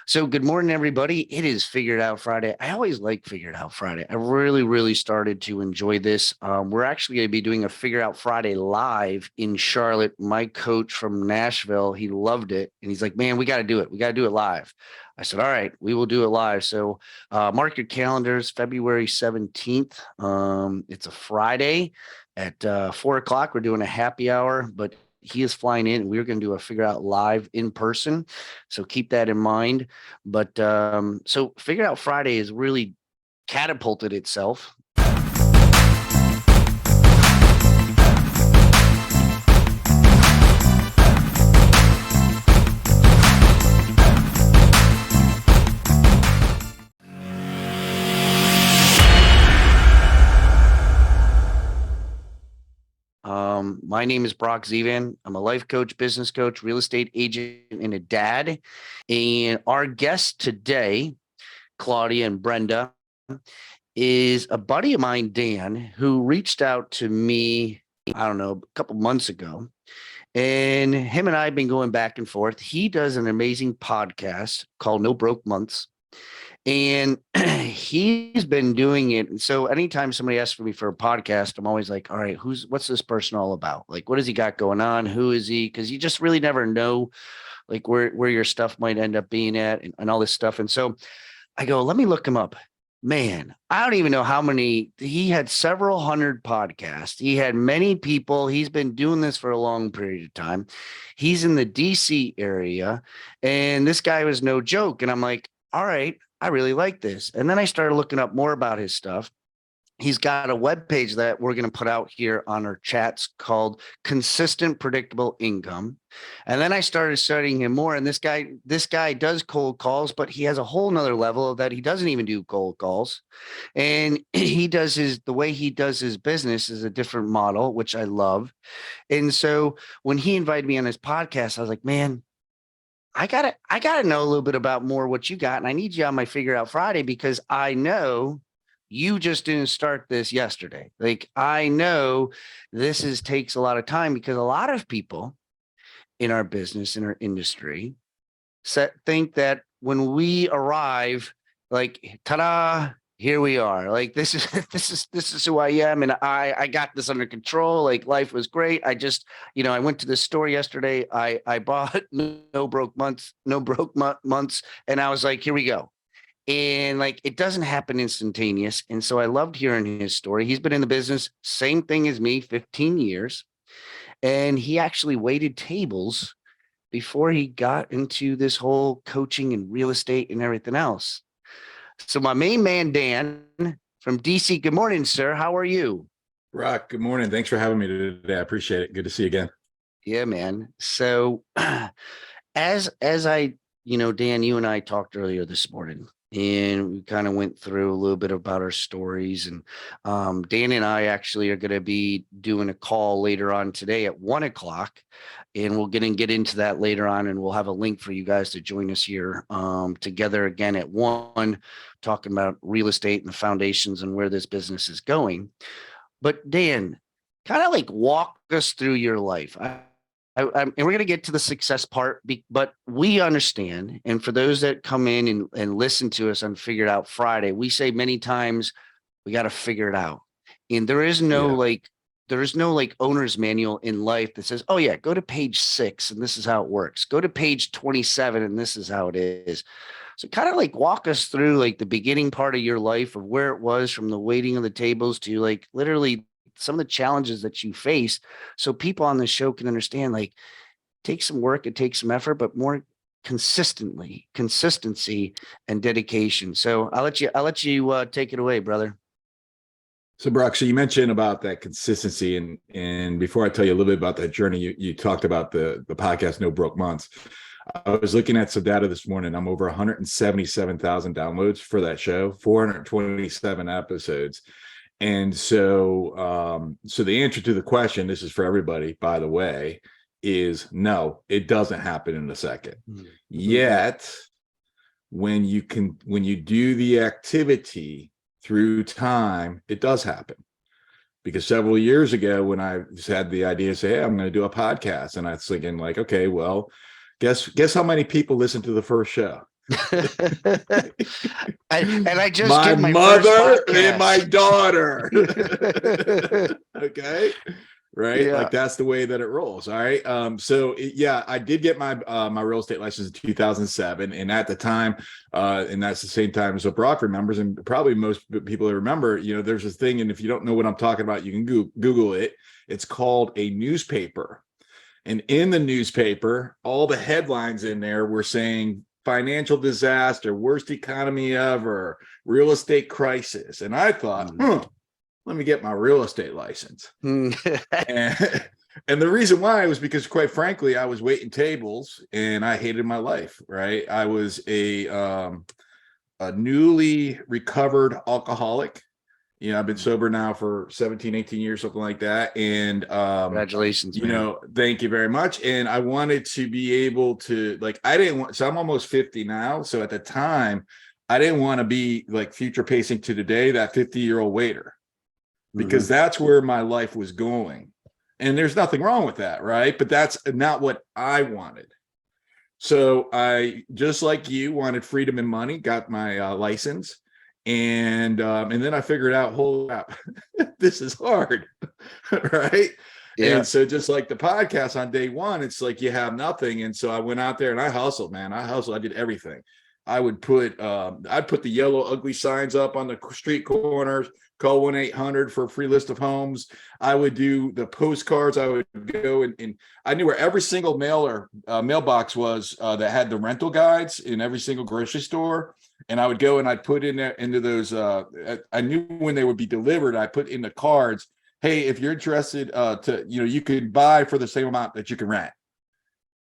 So good morning, everybody. It is Figured Out Friday. I always like Figured Out Friday. I really started to enjoy this. We're actually going to be doing a Figure Out Friday live in Charlotte. My coach from Nashville, he loved it. And he's like, man, we got to do it. We got to do it live. I said, all right, we will do it live. So mark your calendars, February 17th. It's a Friday at 4 o'clock. We're doing a happy hour, but he is flying in and we're going to do a Figure Out live in person. So keep that in mind. But so Figure Out Friday has really catapulted itself. My name is Brock Zevan. I'm a life coach, business coach, real estate agent, and a dad. And our guest today, Claudia and Brenda, is a buddy of mine, Dan, who reached out to me, I don't know, a couple months ago. And him and I have been going back and forth. He does an amazing podcast called No Broke Months. And he's been doing it. And so anytime somebody asks for me for a podcast, I'm always like, all right, what's this person all about? Like, what has he got going on? Who is he? Because you just really never know like where your stuff might end up being at and all this stuff. And so I go, let me look him up. Man, I don't even know how many. He had several hundred podcasts. He had many people. He's been doing this for a long period of time. He's in the DC area, and this guy was no joke. And I'm like, all right, I really like this. And then I started looking up more about his stuff. He's got a webpage that we're going to put out here on our chats called Consistent Predictable Income. And then I started studying him more. And this guy does cold calls, but he has a whole nother level of that. He doesn't even do cold calls. And the way he does his business is a different model, which I love. And so when he invited me on his podcast, I was like, man, I gotta know a little bit about more what you got. And I need you on my Figure Out Friday because I know you just didn't start this yesterday. Like I know takes a lot of time because a lot of people in our business, in our industry, think that when we arrive, like, ta-da, here we are. Like this is this is who I am, and I got this under control. Like life was great. I just, I went to the store yesterday. I bought no broke months, and I was like, here we go. And like it doesn't happen instantaneous. And so I loved hearing his story. He's been in the business, same thing as me, 15 years. And he actually waited tables before he got into this whole coaching and real estate and everything else. So my main man, Dan from DC, good morning, sir. How are you? Rock, good morning. Thanks for having me today. I appreciate it. Good to see you again. Yeah, man. So as I, Dan, you and I talked earlier this morning, and we kind of went through a little bit about our stories. And Dan and I actually are going to be doing a call later on today at 1 o'clock, and we'll get into that later on. And we'll have a link for you guys to join us here together again at 1, talking about real estate and the foundations and where this business is going. But Dan, kind of like walk us through your life. And we're going to get to the success part, but we understand. And for those that come in and listen to us on Figured Out Friday, we say many times we got to figure it out. And there is no like owner's manual in life that says, oh yeah, go to page 6 and this is how it works. Go to page 27 and this is how it is. So kind of like walk us through like the beginning part of your life of where it was from the waiting of the tables to like literally some of the challenges that you face so people on the show can understand like take some work, it takes some effort, but more consistency and dedication. So I'll let you take it away, brother. So Brock, so you mentioned about that consistency, and before I tell you a little bit about that journey, you talked about the podcast No Broke Months. I was looking at some data this morning. I'm over 177,000 downloads for that show, 427 episodes. And so the answer to the question, this is for everybody, by the way, is no, it doesn't happen in a second. Mm-hmm. Yet, when you do the activity through time, it does happen. Because several years ago, when I had the idea to say, hey, I'm going to do a podcast, and I was thinking like, okay, well, guess how many people listened to the first show? And I just My get my first mother and podcast. my daughter. Okay. Right. Yeah. Like that's the way that it rolls. All right. Yeah, I did get my my real estate license in 2007. And at the time, and that's the same time as what Brock remembers, and probably most people remember, there's this thing, and if you don't know what I'm talking about, you can Google it. It's called a newspaper. And in the newspaper, all the headlines in there were saying financial disaster, worst economy ever, real estate crisis. And I thought, let me get my real estate license. and, and the reason why was because, quite frankly, I was waiting tables and I hated my life, right? I was a newly recovered alcoholic. I've been sober now for 17, 18 years, something like that. And, Congratulations, man. Thank you very much. And I wanted to be able to, like, so I'm almost 50 now. So at the time, I didn't want to be like future pacing to today, that 50-year-old waiter, because that's where my life was going. And there's nothing wrong with that, right? But that's not what I wanted. So I, just like you, wanted freedom and money, got my license. And then I figured out, holy crap, this is hard, right? Yeah. And so just like the podcast on day one, it's like you have nothing. And so I went out there and I hustled, man. I did everything. I'd put the yellow ugly signs up on the street corners, call 1-800 for a free list of homes. I would do the postcards. I would go and I knew where every single mailbox was that had the rental guides in every single grocery store. And I would go and I'd put in there into those. I knew when they would be delivered. I put in the cards, hey, if you're interested you could buy for the same amount that you can rent.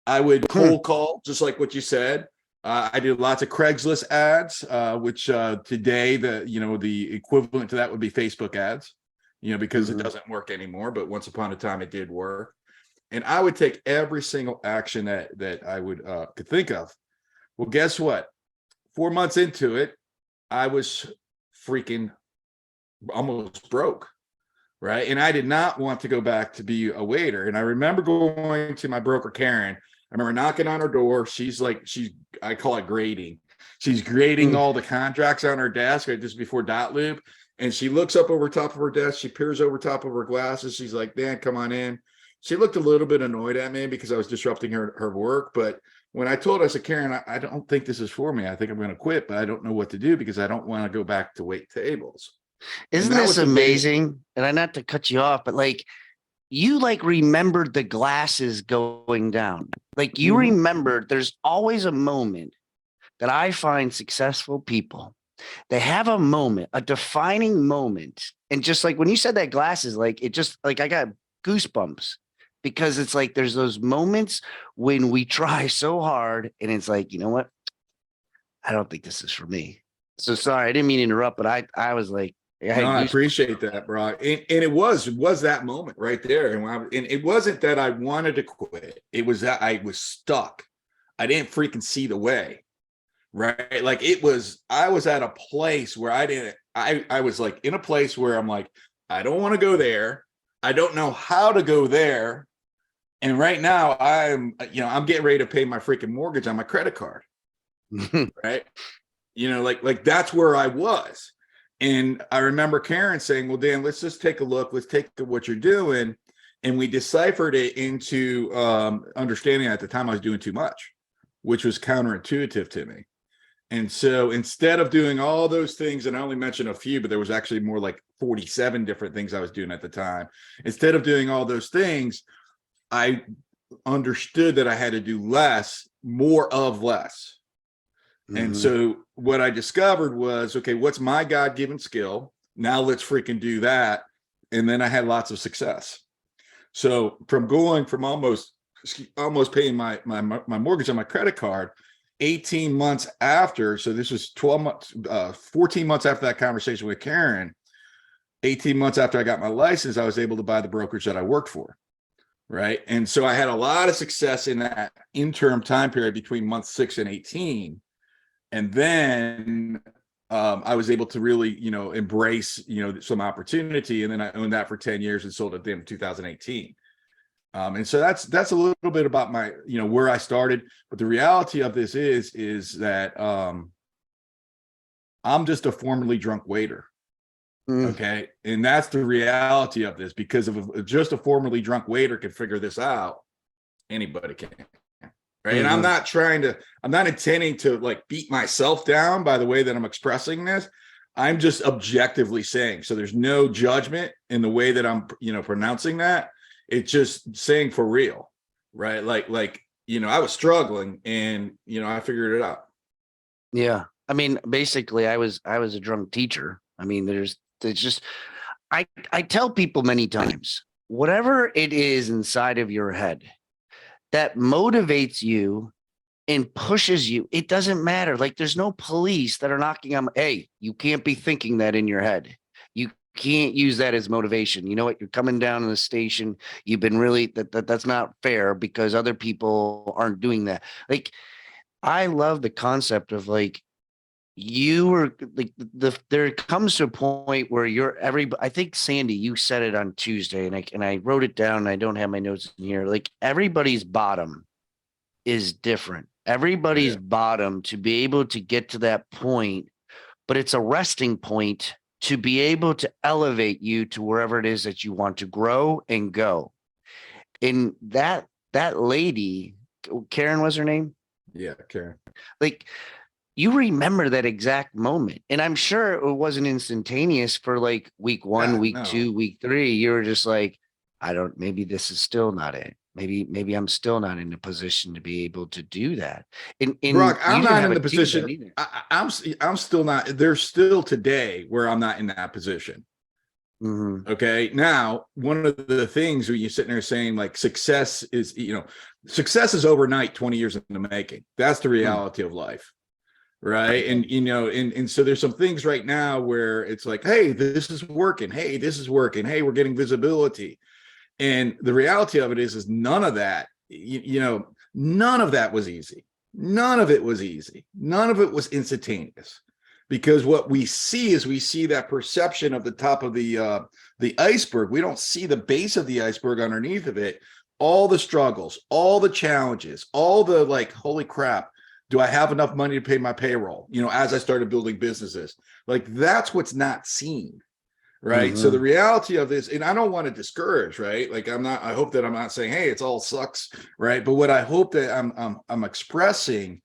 I would cold call, just like what you said. I did lots of Craigslist ads, which today the equivalent to that would be Facebook ads, because it doesn't work anymore. But once upon a time, it did work. And I would take every single action that I could think of. Well, guess what? 4 months into it, I was freaking almost broke, right? And I did not want to go back to be a waiter. And I remember going to my broker, Karen. I remember knocking on her door. I call it grading. She's grading all the contracts on her desk right just before dot loop. And she looks up over top of her desk. She peers over top of her glasses. She's like, Dan, come on in. She looked a little bit annoyed at me because I was disrupting her work. But when I told her, I said, Karen, I don't think this is for me. I think I'm going to quit, but I don't know what to do because I don't want to go back to wait tables. Isn't this amazing? And I not to cut you off, but like you remembered the glasses going down. Like you remembered there's always a moment that I find successful people. They have a moment, a defining moment. And just like when you said that glasses, like it just like I got goosebumps because it's like there's those moments when we try so hard and it's like, you know what? I don't think this is for me. So sorry, I didn't mean to interrupt, but I was like, I appreciate that, bro. And it was that moment right there. And it wasn't that I wanted to quit. It was that I was stuck. I didn't freaking see the way. Right. Like I was at a place where I was like in a place where I'm like, I don't want to go there. I don't know how to go there. And right now I'm getting ready to pay my freaking mortgage on my credit card. Right. Like that's where I was. And I remember Karen saying, well, Dan, let's just take a look. Let's take what you're doing. And we deciphered it into understanding at the time I was doing too much, which was counterintuitive to me. And so instead of doing all those things, and I only mentioned a few, but there was actually more like 47 different things I was doing at the time. Instead of doing all those things, I understood that I had to do less, more of less. And so what I discovered was, okay, what's my God-given skill? Now let's freaking do that. And then I had lots of success. So from going from almost paying my mortgage on my credit card, 18 months after, so this was 14 months after that conversation with Karen, 18 months after I got my license, I was able to buy the brokerage that I worked for. Right. And so I had a lot of success in that interim time period between month 6 and 18. And then I was able to really, embrace, some opportunity. And then I owned that for 10 years and sold it at the end of 2018. And so that's a little bit about my, where I started. But the reality of this is that I'm just a formerly drunk waiter. Okay. And that's the reality of this, because if just a formerly drunk waiter can figure this out, anybody can. Right. And I'm not intending to like beat myself down by the way that I'm expressing this. I'm just objectively saying, so there's no judgment in the way that I'm, pronouncing that. It's just saying for real, right? Like, I was struggling and, I figured it out. Yeah. I mean, basically I was a drunk teacher. I mean, there's just, I tell people many times, whatever it is inside of your head that motivates you and pushes you, it doesn't matter. Like, there's no police that are knocking on, hey, you can't be thinking that in your head. You can't use that as motivation. You know what? You're coming down to the station. You've been really that's not fair because other people aren't doing that. Like, I love the concept of like, you were like there comes to a point where I think Sandy, you said it on Tuesday, and I wrote it down, and I don't have my notes in here. Like, everybody's bottom is different. Everybody's bottom to be able to get to that point, but it's a resting point to be able to elevate you to wherever it is that you want to grow and go. And that lady, Karen was her name? Yeah, Karen. Like, you remember that exact moment. And I'm sure it wasn't instantaneous for like week 1, week 2, week 3. You were just like, maybe this is still not it. Maybe I'm still not in a position to be able to do that. And Brock, I'm not in the position. I'm still not. There's still today where I'm not in that position. Mm-hmm. Okay. Now, one of the things when you're sitting there saying like success is overnight, 20 years in the making. That's the reality of life. Right. And, and so there's some things right now where it's like, hey, this is working. Hey, this is working. Hey, we're getting visibility. And the reality of it is none of that, none of that was easy. None of it was easy. None of it was instantaneous, because what we see that perception of the top of the iceberg. We don't see the base of the iceberg underneath of it, all the struggles, all the challenges, all the like, holy crap. Do I have enough money to pay my payroll? As I started building businesses, like that's what's not seen. Right. Mm-hmm. So the reality of this, and I don't want to discourage, right? Like I hope that I'm not saying, hey, it's all sucks. Right. But what I hope that I'm expressing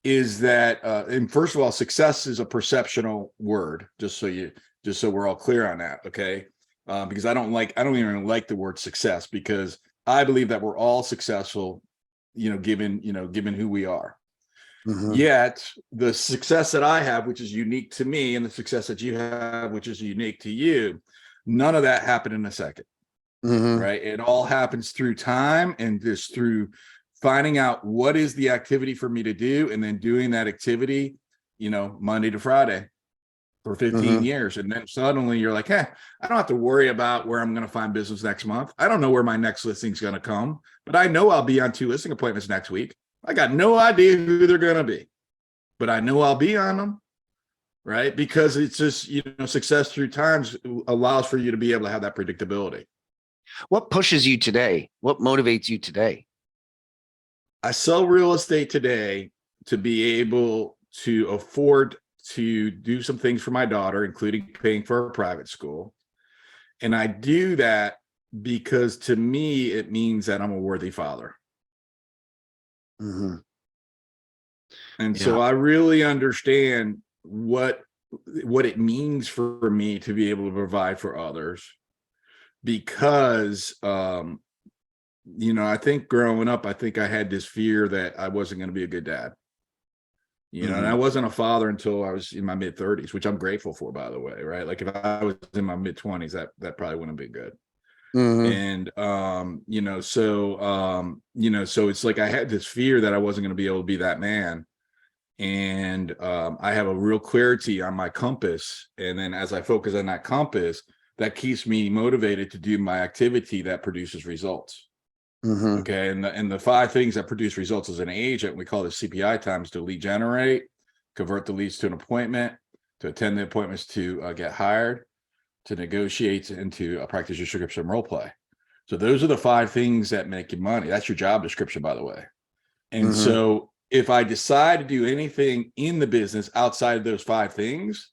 is that, and first of all, success is a perceptional word, just so we're all clear on that. Okay. Because I don't even like the word success, because I believe that we're all successful, given who we are. Mm-hmm. Yet the success that I have, which is unique to me, and the success that you have, which is unique to you, none of that happened in a second. Mm-hmm. Right. It all happens through time, and just through finding out what is the activity for me to do, and then doing that activity, Monday to Friday for 15 mm-hmm. years. And then suddenly you're like, hey, I don't have to worry about where I'm going to find business next month. I don't know where my next listing is going to come, but I know I'll be on 2 listing appointments next week. I got no idea who they're going to be, but I know I'll be on them, right? Because it's just, success through times allows for you to be able to have that predictability. What pushes you today? What motivates you today? I sell real estate today to be able to afford to do some things for my daughter, including paying for her private school. And I do that because to me, it means that I'm a worthy father. Mm-hmm. And so I really understand what it means for me to be able to provide for others, because I think growing up, I think I had this fear that I wasn't going to be a good dad. Mm-hmm. And I wasn't a father until I was in my mid 30s, which I'm grateful for, by the way, right? Like if I was in my mid 20s, that probably wouldn't have been good. Mm-hmm. And, so it's like I had this fear that I wasn't going to be able to be that man. And I have a real clarity on my compass. And then as I focus on that compass, that keeps me motivated to do my activity that produces results. Mm-hmm. Okay. And the 5 things that produce results as an agent, we call it CPI times: to lead generate, convert the leads to an appointment, to attend the appointments, to get hired, to negotiate, and to practice your scripts and role play. So those are the 5 things that make you money. That's your job description, by the way. And Mm-hmm. so if I decide to do anything in the business outside of those 5 things,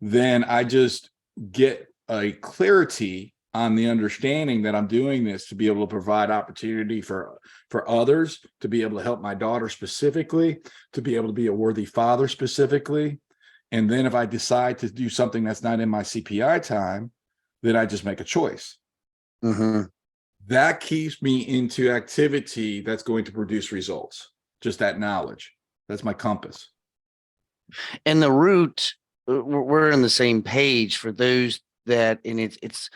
then I just get a clarity on the understanding that I'm doing this to be able to provide opportunity for others, to be able to help my daughter specifically, to be able to be a worthy father specifically. And then if I decide to do something that's not in my CPI time, then I just make a choice. Mm-hmm. That keeps me into activity that's going to produce results. Just that knowledge. That's my compass. And the root, we're on the same page for those that, and it's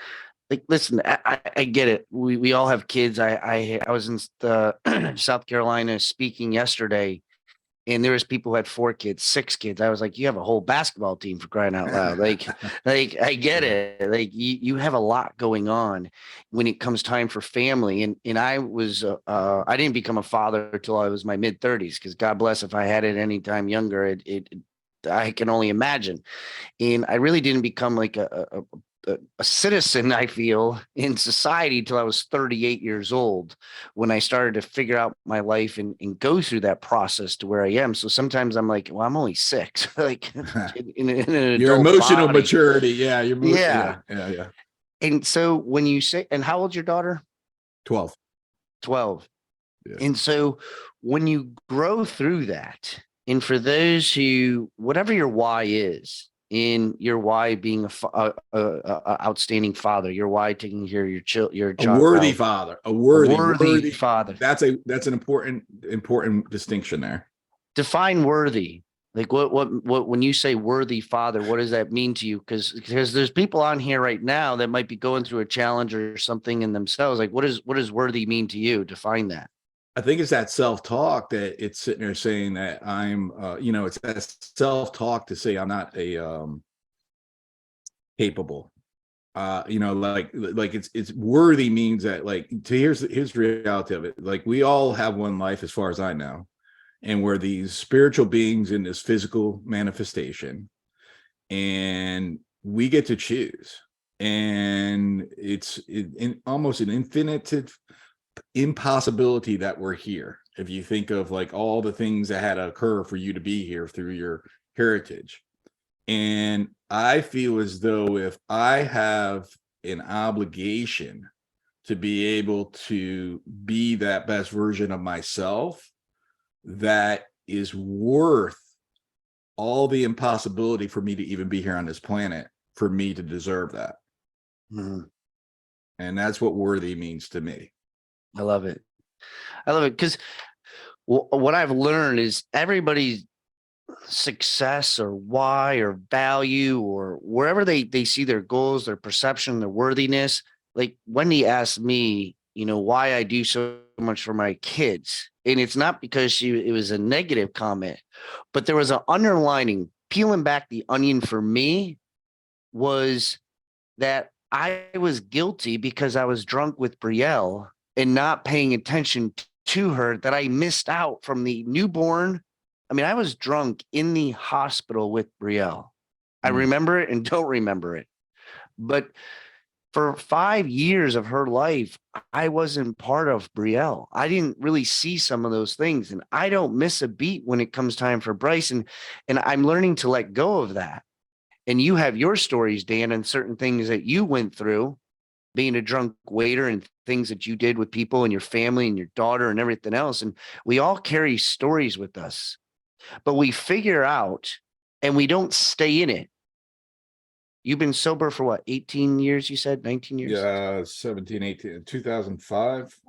like, listen, I get it. We all have kids. I was in the South Carolina speaking yesterday, and there was people who had 4 kids, 6 kids. I was like, you have a whole basketball team, for crying out loud. Like I get it. Like you have a lot going on when it comes time for family. And I was, I didn't become a father until I was my mid-30s, because God bless, if I had it any time younger, I can only imagine. And I really didn't become like a citizen, I feel, in society till I was 38 years old, when I started to figure out my life and go through that process to where I am. So sometimes I'm like, well, I'm only 6, like in an Your adult emotional body. maturity. Yeah. Yeah. Yeah. And so when you say, and how old's your daughter? 12. 12. Yeah. And so when you grow through that, and for those who, whatever your why is, in your why being a outstanding father, your why taking care of your A worthy child, father, a worthy father. That's an important distinction there. Define worthy. Like what when you say worthy father, what does that mean to you? Because there's people on here right now that might be going through a challenge or something in themselves. Like what does worthy mean to you? Define that. I think it's that self-talk that it's sitting there saying that I'm, it's that self-talk to say I'm not a capable. Like it's worthy means that, like, here's the reality of it. Like, we all have one life, as far as I know, and we're these spiritual beings in this physical manifestation, and we get to choose. And it's almost an infinite impossibility that we're here. If you think of like all the things that had to occur for you to be here through your heritage. And I feel as though if I have an obligation to be able to be that best version of myself, that is worth all the impossibility for me to even be here on this planet, for me to deserve that. Mm-hmm. And that's what worthy means to me. I love it. I love it because what I've learned is everybody's success or why or value or wherever they see their goals, their perception, their worthiness. Like Wendy asked me, why I do so much for my kids. And it's not because it was a negative comment, but there was an underlining, peeling back the onion for me, was that I was guilty because I was drunk with Brielle and not paying attention to her, that I missed out from the newborn. I mean, I was drunk in the hospital with Brielle. I remember it and don't remember it. But for 5 years of her life, I wasn't part of Brielle. I didn't really see some of those things. And I don't miss a beat when it comes time for Bryce. And I'm learning to let go of that. And you have your stories, Dan, and certain things that you went through, being a drunk waiter and things that you did with people and your family and your daughter and everything else. And we all carry stories with us, but we figure out and we don't stay in it. You've been sober for what, 18 years, you said? 19 years? Yeah, 17, 18, 2005.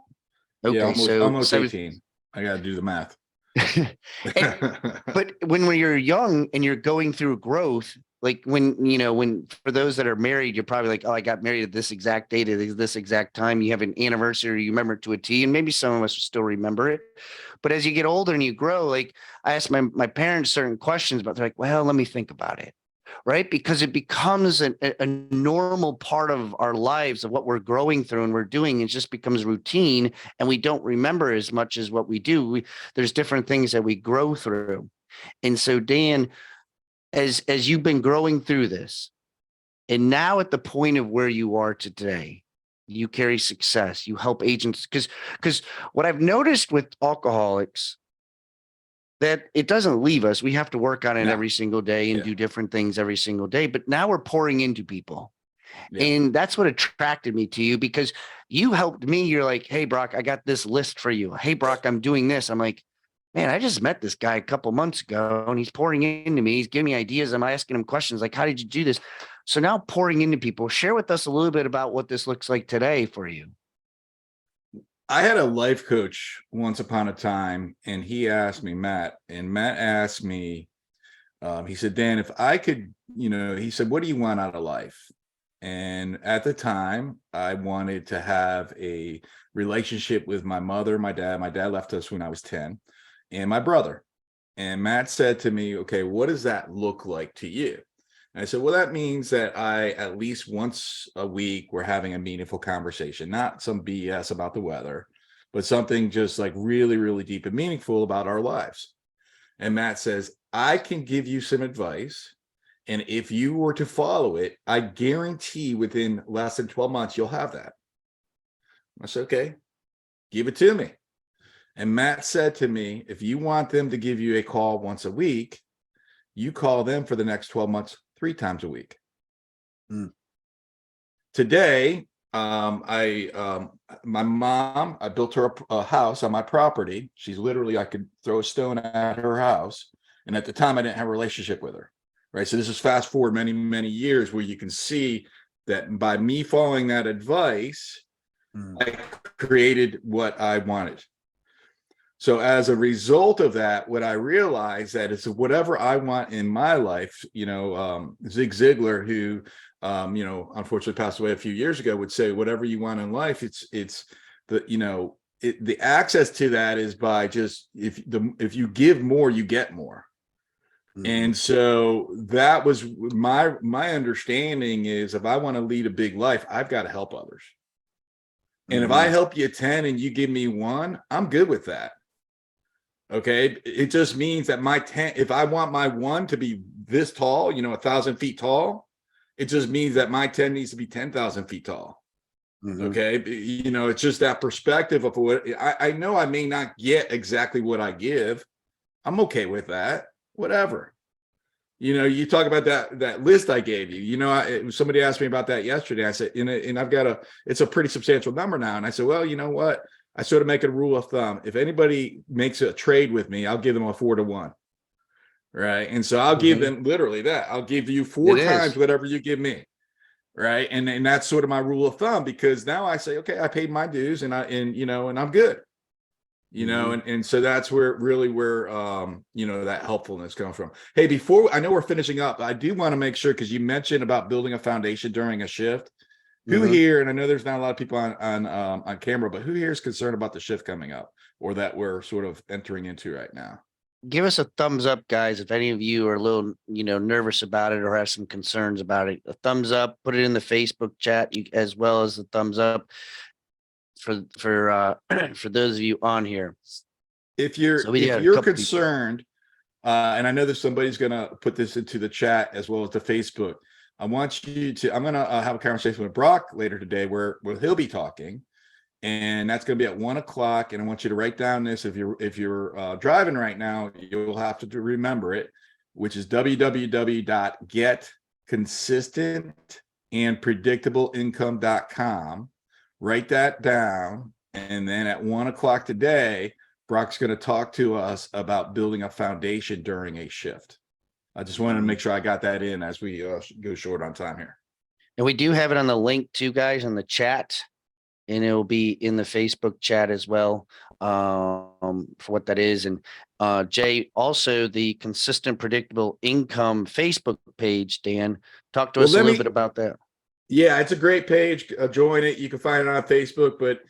Okay, Yeah, so almost 18. I got to do the math. But when you're young and you're going through growth, like when for those that are married, you're probably like, oh, I got married at this exact date at this exact time. You have an anniversary, you remember it to a T, and maybe some of us still remember it. But as you get older and you grow, like I asked my parents certain questions, but they're like, well, let me think about it. Right? Because it becomes a normal part of our lives of what we're growing through and we're doing. It just becomes routine and we don't remember as much as what we do. There's different things that we grow through. And so, Dan, as you've been growing through this, and now at the point of where you are today, You carry success. You help agents because what I've noticed with alcoholics that it doesn't leave us. We have to work on it No. every single day and Yeah. do different things every single day. But now we're pouring into people. Yeah. And that's what attracted me to you because you helped me. You're like, hey, Brock, I got this list for you. Hey, Brock, I'm doing this. I'm like, man, I just met this guy a couple months ago and he's pouring into me. He's giving me ideas. I'm asking him questions like, how did you do this? So now pouring into people, share with us a little bit about what this looks like today for you. I had a life coach once upon a time, and he asked me, Matt asked me, he said, Dan, if I could, he said, what do you want out of life? And at the time, I wanted to have a relationship with my mother, my dad. My dad left us when I was 10, and my brother. And Matt said to me, okay, what does that look like to you? And I said, well, that means that I, at least once a week, we're having a meaningful conversation, not some BS about the weather, but something just like really, really deep and meaningful about our lives. And Matt says, I can give you some advice. And if you were to follow it, I guarantee within less than 12 months, you'll have that. I said, okay, give it to me. And Matt said to me, if you want them to give you a call once a week, you call them for the next 12 months, 3 times a week. Today, my mom, I built her a house on my property. She's literally, I could throw a stone at her house. And at the time I didn't have a relationship with her. Right. So this is fast forward many, many years where you can see that by me following that advice, I created what I wanted. So as a result of that, what I realized that is whatever I want in my life, Zig Ziglar, who, unfortunately passed away a few years ago, would say, whatever you want in life, it's the access to that is by just, if you give more, you get more. And so that was my understanding is if I want to lead a big life, I've got to help others. And if I help you 10 and you give me 1, I'm good with that. Okay. It just means that my 10, if I want my 1 to be this tall, 1,000 feet tall, it just means that my 10 needs to be 10,000 feet tall. Okay. It's just that perspective of what I know I may not get exactly what I give. I'm okay with that. Whatever. You talk about that list I gave you, somebody asked me about that yesterday. I said, and I've got it's a pretty substantial number now. And I said, well, you know what? I sort of make it a rule of thumb. If anybody makes a trade with me, I'll give them a 4-to-1. Right. And so I'll give them literally that. I'll give you 4 times whatever you give me. Right. And that's sort of my rule of thumb, because now I say, okay, I paid my dues and I'm good. And so that's where that helpfulness comes from. Hey, before I know we're finishing up, I do want to make sure, because you mentioned about building a foundation during a shift. Who here, and I know there's not a lot of people on camera, but who here is concerned about the shift coming up or that we're sort of entering into right now? Give us a thumbs up, guys, if any of you are a little, nervous about it or have some concerns about it. A thumbs up, put it in the Facebook chat, as well as a thumbs up for for those of you on here. If you're concerned, and I know that somebody's going to put this into the chat as well as the Facebook, I'm going to have a conversation with Brock later today where he'll be talking, and that's going to be at 1:00. And I want you to write down this. If you're driving right now, you'll have to remember it, which is www.getconsistentandpredictableincome.com. Write that down. And then at 1:00 today, Brock's going to talk to us about building a foundation during a shift. I just wanted to make sure I got that in as we go short on time here. And we do have it on the link too, guys, on the chat, and it will be in the Facebook chat as well for what that is. And Jay, also the Consistent Predictable Income Facebook page. Dan, talk to us a little bit about that. Yeah, it's a great page. Join it. You can find it on Facebook. But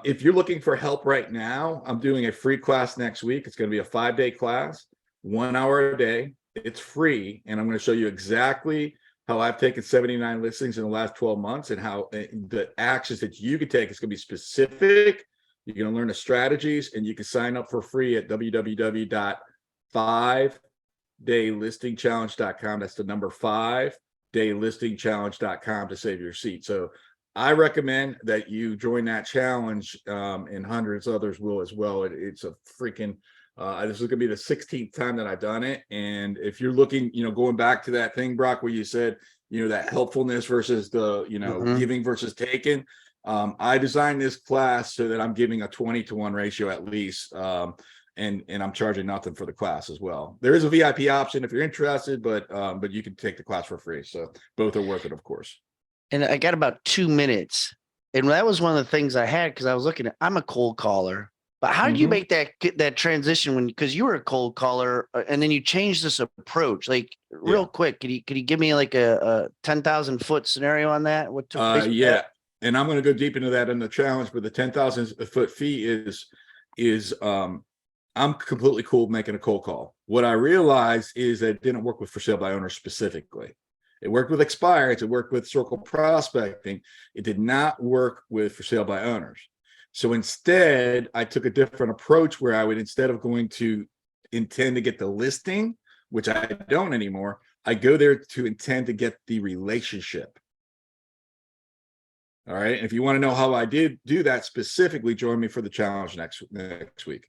if you're looking for help right now, I'm doing a free class next week. It's going to be a 5-day class, 1 hour a day. It's free. And I'm going to show you exactly how I've taken 79 listings in the last 12 months and how the actions that you can take. It's going to be specific. You're going to learn the strategies, and you can sign up for free at www.5daylistingchallenge.com. That's the number 5daylistingchallenge.com to save your seat. So I recommend that you join that challenge, and hundreds others will as well. It's a freaking, this is going to be the 16th time that I've done it. And if you're looking, going back to that thing, Brock, where you said, that helpfulness versus the, giving versus taking. I designed this class so that I'm giving a 20-to-1 ratio at least. And I'm charging nothing for the class as well. There is a VIP option if you're interested, but you can take the class for free. So both are worth it, of course. And I got about 2 minutes. And that was one of the things I had because I was looking at, I'm a cold caller. But how did you make that transition because you were a cold caller and then you changed this approach? Like real quick, could you give me like a 10,000 foot scenario on that? What took place? Yeah. And I'm going to go deep into that in the challenge, but the 10,000 foot fee is I'm completely cool making a cold call. What I realized is that it didn't work with for sale by owners specifically. It worked with expireds. It worked with circle prospecting. It did not work with for sale by owners. So instead, I took a different approach where I would, instead of going to intend to get the listing, which I don't anymore, I go there to intend to get the relationship. All right. And if you want to know how I did do that specifically, join me for the challenge next week.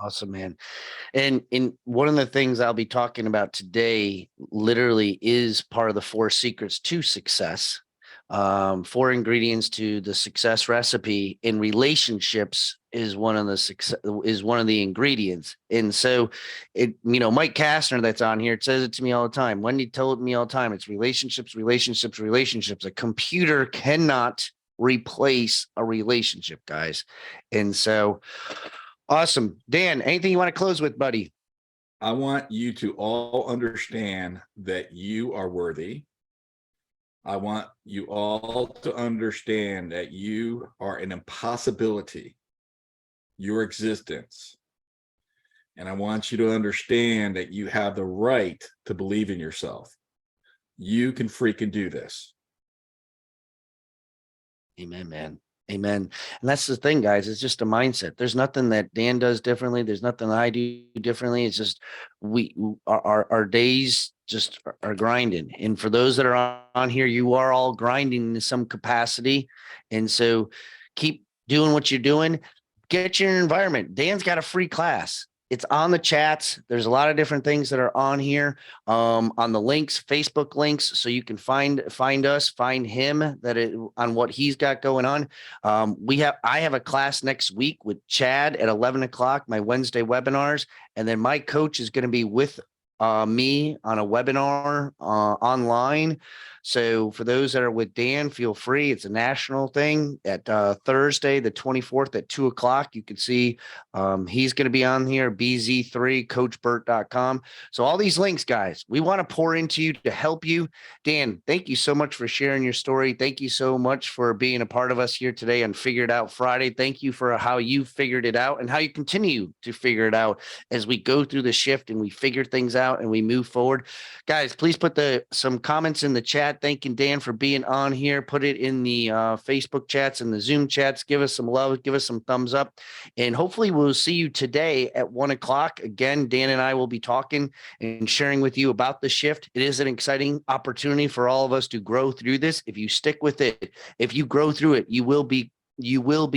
Awesome, man. And one of the things I'll be talking about today literally is part of the 4 secrets to success. 4 ingredients to the success recipe in relationships is one of the ingredients. And so Mike Kastner that's on here, it says it to me all the time. Wendy told me all the time, it's relationships, relationships, relationships. A computer cannot replace a relationship, guys. And so awesome. Dan, anything you want to close with, buddy? I want you to all understand that you are worthy. I want you all to understand that you are an impossibility, your existence. And I want you to understand that you have the right to believe in yourself. You can freaking do this. Amen, man. Amen. And that's the thing, guys. It's just a mindset. There's nothing that Dan does differently. There's nothing I do differently. It's just our days just are grinding. And for those that are on here, you are all grinding in some capacity. And so keep doing what you're doing. Get your environment. Dan's got a free class. It's on the chats. There's a lot of different things that are on here, on the links, Facebook links, so you can find us, find him on what he's got going on. I have a class next week with Chad at 11 o'clock, my Wednesday webinars, and then my coach is going to be with me on a webinar online. So for those that are with Dan, feel free. It's a national thing at Thursday, the 24th at 2 o'clock. You can see he's going to be on here, bz3coachbert.com. So all these links, guys, we want to pour into you to help you. Dan, thank you so much for sharing your story. Thank you so much for being a part of us here today on Figure It Out Friday. Thank you for how you figured it out and how you continue to figure it out as we go through the shift and we figure things out and we move forward. Guys, please put some comments in the chat. Thanking Dan for being on here. Put it in the Facebook chats and the Zoom chats. Give us some love. Give us some thumbs up. And hopefully we'll see you today at 1 o'clock. Again, Dan and I will be talking and sharing with you about the shift. It is an exciting opportunity for all of us to grow through this. If you stick with it, if you grow through it, you will be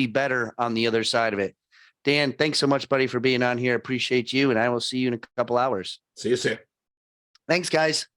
better on the other side of it. Dan, thanks so much, buddy, for being on here. Appreciate you. And I will see you in a couple hours. See you soon. Thanks, guys.